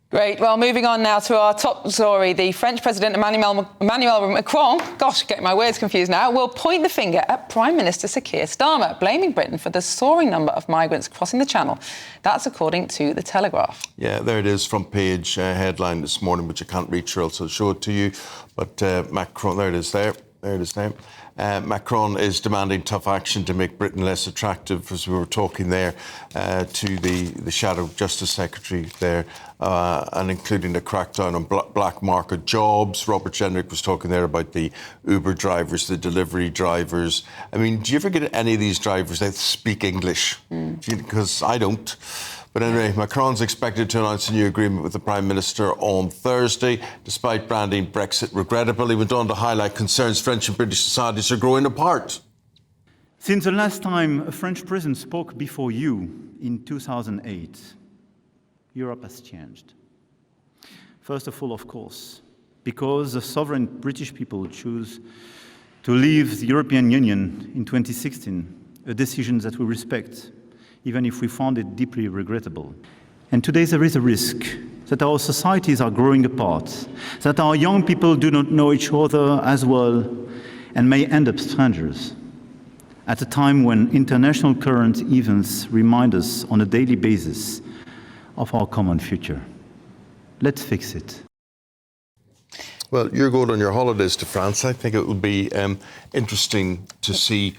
Great. Well, moving on now to our top story. The French President Emmanuel Macron, gosh, getting my words confused now, will point the finger at Prime Minister Sir Keir Starmer, blaming Britain for the soaring number of migrants crossing the Channel. That's according to The Telegraph. Yeah, there it is, front page headline this morning, which I can't reach, or else I'll show it to you. But Macron, there it is there. There it is there. Macron is demanding tough action to make Britain less attractive, as we were talking there, to the Shadow Justice Secretary there, and including the crackdown on black market jobs. Robert Jenrick was talking there about the Uber drivers, the delivery drivers. I mean, do you ever get any of these drivers that speak English? Because I don't. But anyway, Macron's expected to announce a new agreement with the Prime Minister on Thursday, despite branding Brexit regrettable. He went on to highlight concerns French and British societies are growing apart. Since the last time a French president spoke before you in 2008, Europe has changed. First of all, of course, because the sovereign British people chose to leave the European Union in 2016, a decision that we respect, even if we found it deeply regrettable. And today there is a risk that our societies are growing apart, that our young people do not know each other as well and may end up strangers, at a time when international current events remind us on a daily basis of our common future. Let's fix it. Well, you're going on your holidays to France. I think it will be interesting to see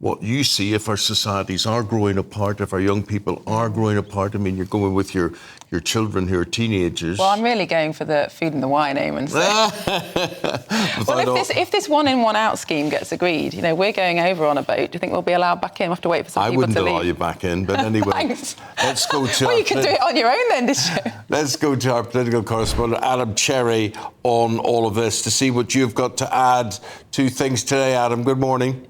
what you see if our societies are growing apart, if our young people are growing apart. I mean, you're going with your children who are teenagers. Well, I'm really going for the food and the wine, Eamon. So. Well, if this one in, one out scheme gets agreed, you know, we're going over on a boat. Do you think we'll be allowed back in? We'll have to wait for some people to leave. I wouldn't allow you back in, but anyway. Thanks. Let's go to well, you can do it on your own then, this show. Let's go to our political correspondent, Adam Cherry, on all of this to see what you've got to add to things today, Adam. Good morning.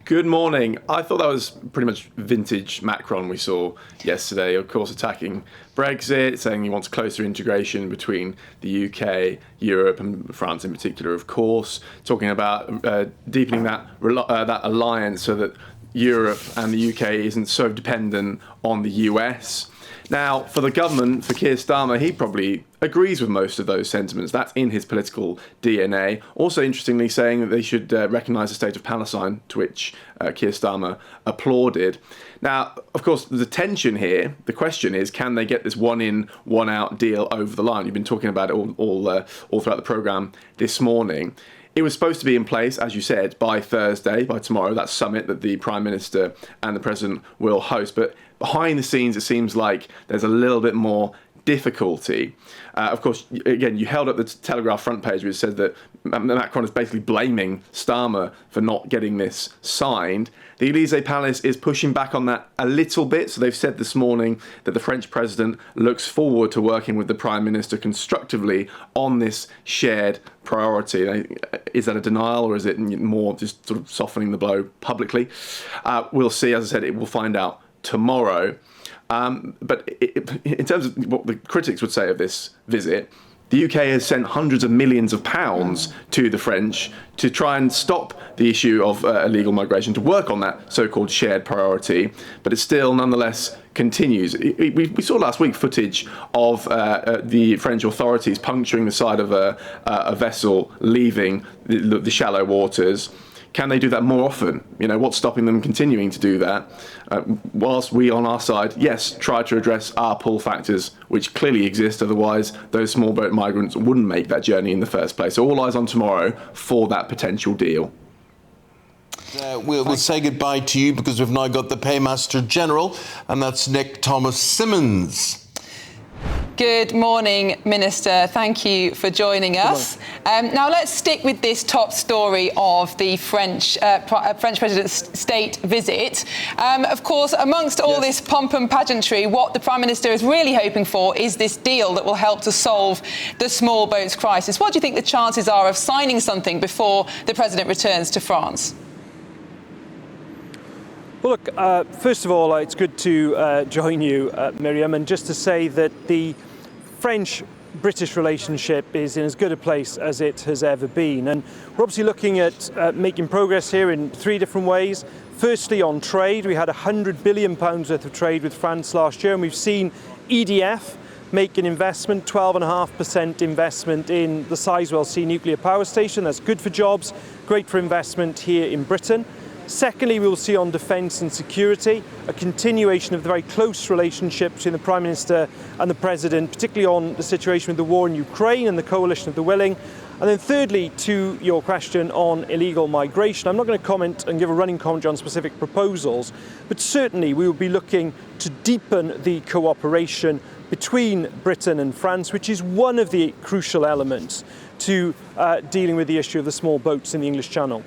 Good morning. I thought that was pretty much vintage Macron we saw yesterday, of course, attacking Brexit, saying he wants closer integration between the UK, Europe and France in particular, of course, talking about deepening that alliance so that Europe and the UK isn't so dependent on the US. Now, for the government, for Keir Starmer, he probably agrees with most of those sentiments. That's in his political DNA. Also, interestingly, saying that they should recognise the state of Palestine, to which Keir Starmer applauded. Now, of course, the tension here, the question is, can they get this one-in, one-out deal over the line? You've been talking about it all throughout the programme this morning. It was supposed to be in place, as you said, by Thursday, by tomorrow, that summit that the Prime Minister and the President will host. But behind the scenes, it seems like there's a little bit more difficulty. Of course, again, you held up the Telegraph front page, which said that Macron is basically blaming Starmer for not getting this signed. The Elysee Palace is pushing back on that a little bit. So they've said this morning that the French president looks forward to working with the Prime Minister constructively on this shared priority. Is that a denial, or is it more just sort of softening the blow publicly? We'll see. As I said, we'll find out tomorrow. But in terms of what the critics would say of this visit, the UK has sent hundreds of millions of pounds to the French to try and stop the issue of illegal migration, to work on that so-called shared priority. But it still, nonetheless, continues. We saw last week footage of the French authorities puncturing the side of a vessel leaving the shallow waters. Can they do that more often? You know, what's stopping them continuing to do that? Whilst we on our side, yes, try to address our pull factors, which clearly exist, otherwise those small boat migrants wouldn't make that journey in the first place. So all eyes on tomorrow for that potential deal. We'll say goodbye to you because we've now got the Paymaster General, and that's Nick Thomas-Symonds. Good morning, Minister. Thank you for joining us. Now, let's stick with this top story of the French President's state visit. Of course, amongst all this pomp and pageantry, what the Prime Minister is really hoping for is this deal that will help to solve the small boats crisis. What do you think the chances are of signing something before the President returns to France? Well, look, first of all, it's good to join you, Miriam, and just to say that the French-British relationship is in as good a place as it has ever been. And we're obviously looking at making progress here in three different ways. Firstly, on trade, we had £100 billion worth of trade with France last year, and we've seen EDF, make an investment, 12.5% investment in the Sizewell C nuclear power station. That's good for jobs, great for investment here in Britain. Secondly, we will see on defence and security a continuation of the very close relationship between the Prime Minister and the President, particularly on the situation with the war in Ukraine and the coalition of the willing. And then thirdly, to your question on illegal migration, I'm not going to comment and give a running comment on specific proposals, but certainly we will be looking to deepen the cooperation between Britain and France, which is one of the crucial elements to dealing with the issue of the small boats in the English Channel.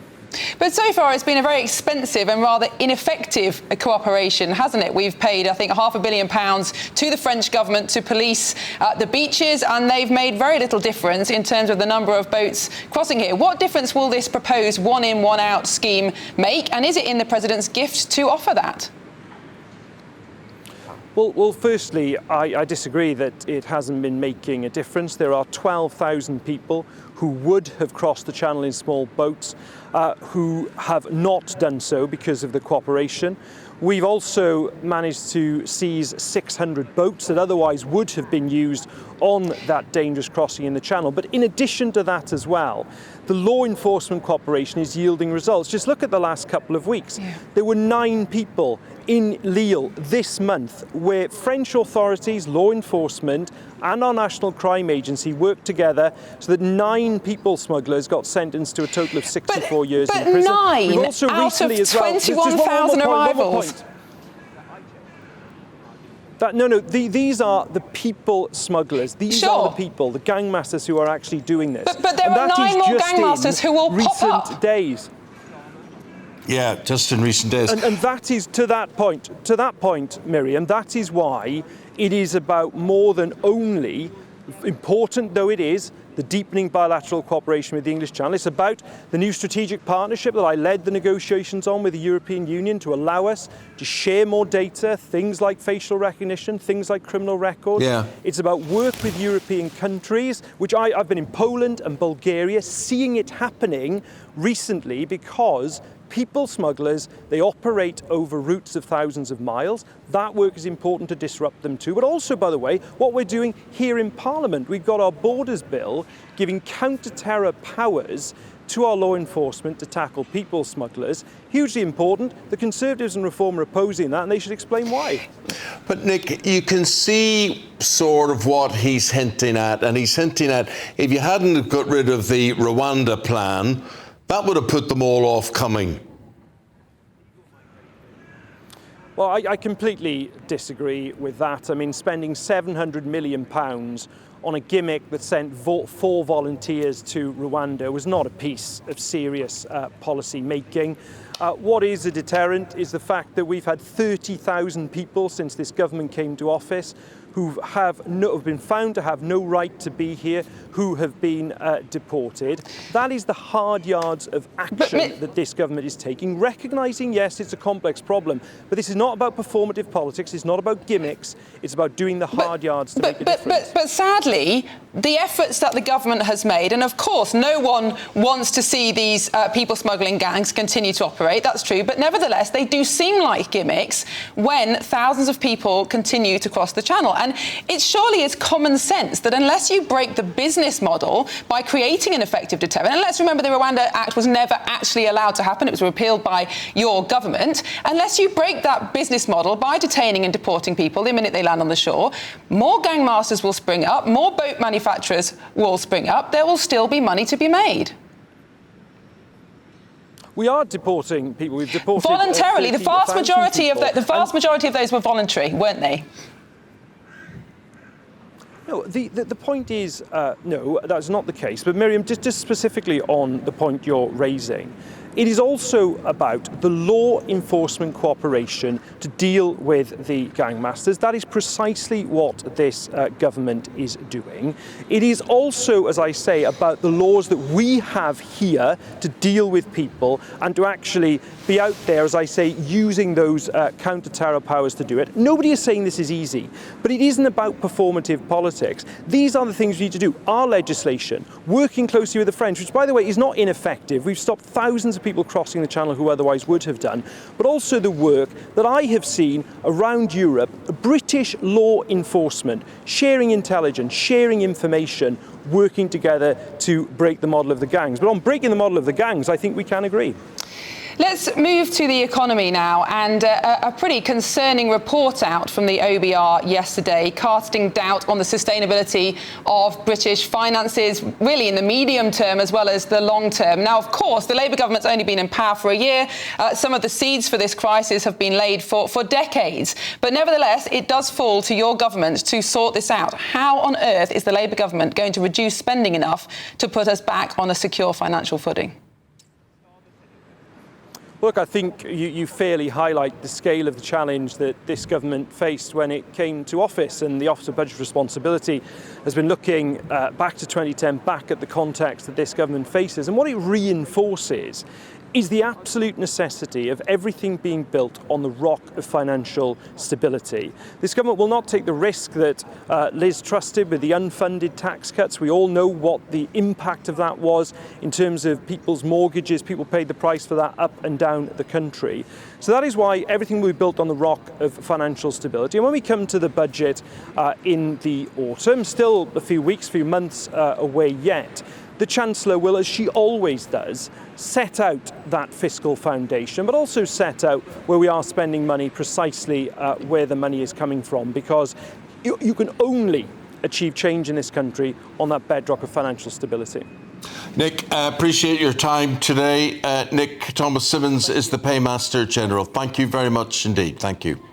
But so far it's been a very expensive and rather ineffective cooperation, hasn't it? We've paid, I think, £500 million to the French government to police the beaches, and they've made very little difference in terms of the number of boats crossing here. What difference will this proposed one-in, one-out scheme make, and is it in the President's gift to offer that? Well, firstly, I disagree that it hasn't been making a difference. There are 12,000 people who would have crossed the channel in small boats who have not done so because of the cooperation. We've also managed to seize 600 boats that otherwise would have been used on that dangerous crossing in the channel. But in addition to that as well, the law enforcement cooperation is yielding results. Just look at the last couple of weeks. Yeah. There were 9 people in Lille this month where French authorities, law enforcement and our National Crime Agency worked together so that 9 people smugglers got sentenced to a total of 64 years in prison. But 9 also out of 21,000 arrivals. These are the people smugglers. These are the people, the gangmasters who are actually doing this. But there are 9 more gangmasters who will pop up. Recent days. Yeah, just in recent days. And that is to that point, Miriam, that is why it is about more than only, important though it is, the deepening bilateral cooperation with the English Channel. It's about the new strategic partnership that I led the negotiations on with the European Union to allow us to share more data, things like facial recognition, things like criminal records. Yeah. It's about work with European countries, which I've been in Poland and Bulgaria, seeing it happening recently because people smugglers, they operate over routes of thousands of miles. That work is important to disrupt them too. But also, by the way, what we're doing here in Parliament, we've got our Borders Bill giving counter-terror powers to our law enforcement to tackle people smugglers. Hugely important. The Conservatives and Reform are opposing that, and they should explain why. But Nick, you can see sort of what he's hinting at, and he's hinting at if you hadn't got rid of the Rwanda plan, that would have put them all off coming. Well, I completely disagree with that. I mean, spending £700 million on a gimmick that sent 4 volunteers to Rwanda was not a piece of serious policy making. What is a deterrent is the fact that we've had 30,000 people since this government came to office who have been found to have no right to be here, who have been deported. That is the hard yards of action that this government is taking, recognising, yes, it's a complex problem, but this is not about performative politics, it's not about gimmicks, it's about doing the hard yards to make a difference. But sadly, the efforts that the government has made, and of course no one wants to see these people smuggling gangs continue to operate, that's true, but nevertheless they do seem like gimmicks when thousands of people continue to cross the channel. And it surely is common sense that unless you break the business model by creating an effective deterrent, and let's remember the Rwanda Act was never actually allowed to happen, it was repealed by your government, unless you break that business model by detaining and deporting people the minute they land on the shore, more gangmasters will spring up, more boat manufacturers will spring up, there will still be money to be made. We are deporting people. We've deported voluntarily. The vast majority of those were voluntary, weren't they? No, the point is, no, that's not the case. But Miriam, just specifically on the point you're raising, it is also about the law enforcement cooperation to deal with the gangmasters. That is precisely what this government is doing. It is also, as I say, about the laws that we have here to deal with people and to actually be out there, as I say, using those counter-terror powers to do it. Nobody is saying this is easy, but it isn't about performative politics. These are the things we need to do. Our legislation, working closely with the French, which, by the way, is not ineffective. We've stopped thousands of people crossing the Channel who otherwise would have done, but also the work that I have seen around Europe, British law enforcement, sharing intelligence, sharing information, working together to break the model of the gangs. But on breaking the model of the gangs, I think we can agree. Let's move to the economy now, and a pretty concerning report out from the OBR yesterday, casting doubt on the sustainability of British finances, really in the medium term as well as the long term. Now, of course, the Labour government's only been in power for a year. Some of the seeds for this crisis have been laid for decades. But nevertheless, it does fall to your government to sort this out. How on earth is the Labour government going to reduce spending enough to put us back on a secure financial footing? Look, I think you fairly highlight the scale of the challenge that this government faced when it came to office, and the Office of Budget Responsibility has been looking back to 2010, back at the context that this government faces, and what it reinforces is the absolute necessity of everything being built on the rock of financial stability. This government will not take the risk that Liz trusted with the unfunded tax cuts. We all know what the impact of that was in terms of people's mortgages. People paid the price for that up and down the country. So that is why everything will be built on the rock of financial stability. And when we come to the budget in the autumn, still a few weeks, few months away yet, the Chancellor will, as she always does, set out that fiscal foundation, but also set out where we are spending money, precisely where the money is coming from, because you can only achieve change in this country on that bedrock of financial stability. Nick, appreciate your time today. Nick, Thomas-Symonds is the Paymaster General. Thank you very much indeed. Thank you.